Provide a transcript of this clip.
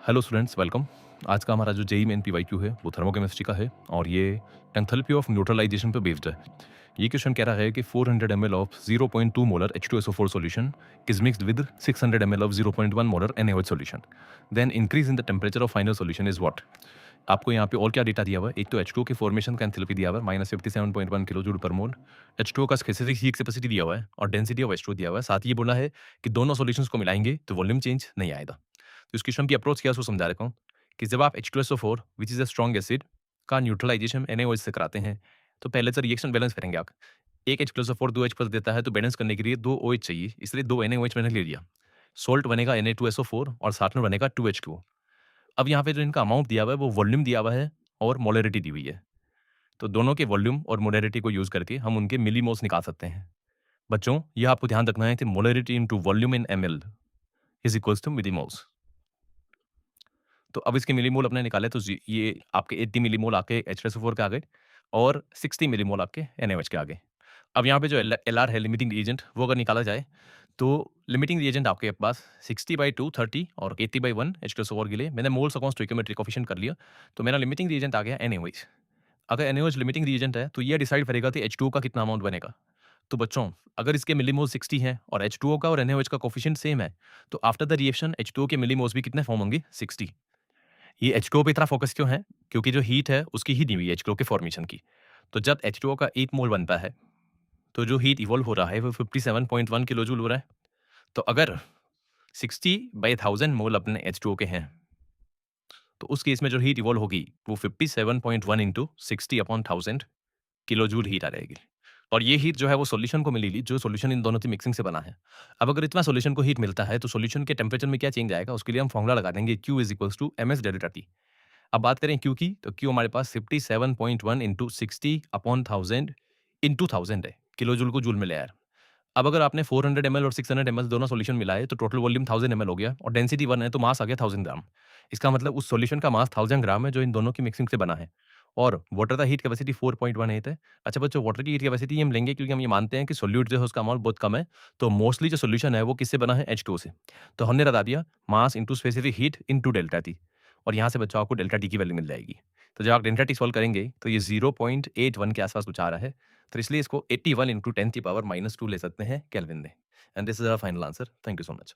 Hello students, welcome. आज का हमारा जो जेई मेन पीवाईक्यू है वो थर्मोकेमिस्ट्री का है और ये एंथैल्पी ऑफ न्यूट्रलाइजेशन पे बेस्ड है। ये क्वेश्चन कह रहा है कि 400 ml of 0.2 molar H2SO4 solution is mixed with 600 ml of 0.1 molar NaOH solution. Then increase in the temperature of final solution is what. आपको यहाँ पे और क्या डेटा दिया हुआ है? एक तो H2O के फॉर्मेशन का एंथैल्पी दिया हुआ है -57.1 किलो जूल पर मोल। H2O का स्पेसिफिक हीट कैपेसिटी दिया हुआ है और डेंसिटी ऑफ H2O दिया हुआ है। साथ ही ये बोला है कि दोनों सॉल्यूशंस को मिलाएंगे तो वॉल्यूम चेंज नहीं आएगा। तो इस क्वेश्चन की अप्रोच क्या है उसको समझा रखा हूँ कि जब आप H2SO4 which is a strong acid का न्यूट्रलाइजेशन NaOH से कराते हैं तो पहले से रिएक्शन बैलेंस करेंगे आप। एक H+O4 दो H+ देता है तो बैलेंस करने के लिए दो OH चाहिए, इसलिए दो NaOH मैंने ले लिया। सॉल्ट बनेगा Na2SO4 और साथ में बनेगा 2H2O। अब यहाँ पे जो इनका अमाउंट दिया हुआ है वो वॉल्यूम दिया हुआ है और मोलरिटी दी हुई है। तो दोनों के वॉल्यूम और मोलरिटी को यूज करके हम उनके मिलीमोल्स निकाल सकते हैं। बच्चों, यह आपको ध्यान रखना है कि molarity into volume in ml is equals to millimoles. तो अब इसके मिलीमोल अपने निकाले तो ये आपके 80 मिलीमोल आपके H2SO4 के आ गए और 60 मिलीमोल आपके NaOH के आ गए। अब यहाँ पे जो LR है लिमिटिंग रिएजेंट वो अगर निकाला जाए तो लिमिटिंग रिएजेंट आपके पास 60/2 30 और 80/1 H2SO4 के लिए मैंने मोल्स अपॉन स्टोइकियोमेट्रिक कोएफिशिएंट कर लिया। तो मेरा लिमिटिंग रिएजेंट आ गया NaOH। अगर NaOH लिमिटिंग रिएजेंट है तो ये डिसाइड करेगा कि H2O का कितना अमाउंट बनेगा। तो बच्चों, अगर इसके मिलीमोल 60 हैं और H2O का और NaOH का कोएफिशिएंट सेम है तो आफ्टर द रिएक्शन H2O के मिलीमोल्स भी कितने फॉर्म होंगे? 60। ये H2O पे इतना फोकस क्यों है? क्योंकि जो हीट है उसकी ही दी हुई है H2O के फॉर्मेशन की। तो जब H2O का 1 मोल बनता है तो जो हीट इवॉल्व हो रहा है वो 57.1 किलो जूल हो रहा है। तो अगर 60/1000 मोल अपने H2O के हैं तो उस केस में जो हीट इवॉल्व होगी वो 57.1 इंटू 60/1000 किलो जूल हीट आ जाएगी। और ये हीट जो है वो सॉल्यूशन को मिलेगी जो सॉल्यूशन इन दोनों की मिक्सिंग से बना है। अब अगर इतना सॉल्यूशन को हीट मिलता है तो सॉल्यूशन के टेम्परेचर में क्या चेंज आएगा उसके लिए हम फॉर्मूला लगा देंगे Q is equals to m s delta T. अब बात करें Q की तो Q हमारे पास 57.1 इंटू 60/1000 इंटू 1000 है, किलो जूल को जूल में ले आया। अब अगर आपने 400 ml और 600 ml दोनों सॉल्यूशन मिलाए तो टोटल वॉल्यूम 1000 ml हो गया और डेंसिटी 1 है तो मास आ गया 1000 ग्राम। इसका मतलब उस सॉल्यूशन का मास 1000 ग्राम है जो इन दोनों की मिक्सिंग से बना है। और वाटर का हीट कैपेसिटी 4.18 है। अच्छा बच्चों, वाटर की हीट कैपेसिटी हम लेंगे क्योंकि हम ये मानते हैं कि सोल्यूट जो है उसका अमाउंट बहुत कम है। तो मोस्टली जो सॉल्यूशन है वो किससे बना है? H2O से। तो हमने बता दिया mass into specific heat into delta T. और यहाँ से बच्चों आपको डेल्टा टी की वैल्यू मिल जाएगी। तो जब आप डेल्टा टी सॉल्व करेंगे तो ये 0.81 के आसपास कुछ आ रहा है। तो इसलिए इसको 81 इंटू 10 की पावर -2 ले सकते हैं केल्विन में। And this is our final answer. Thank you so much.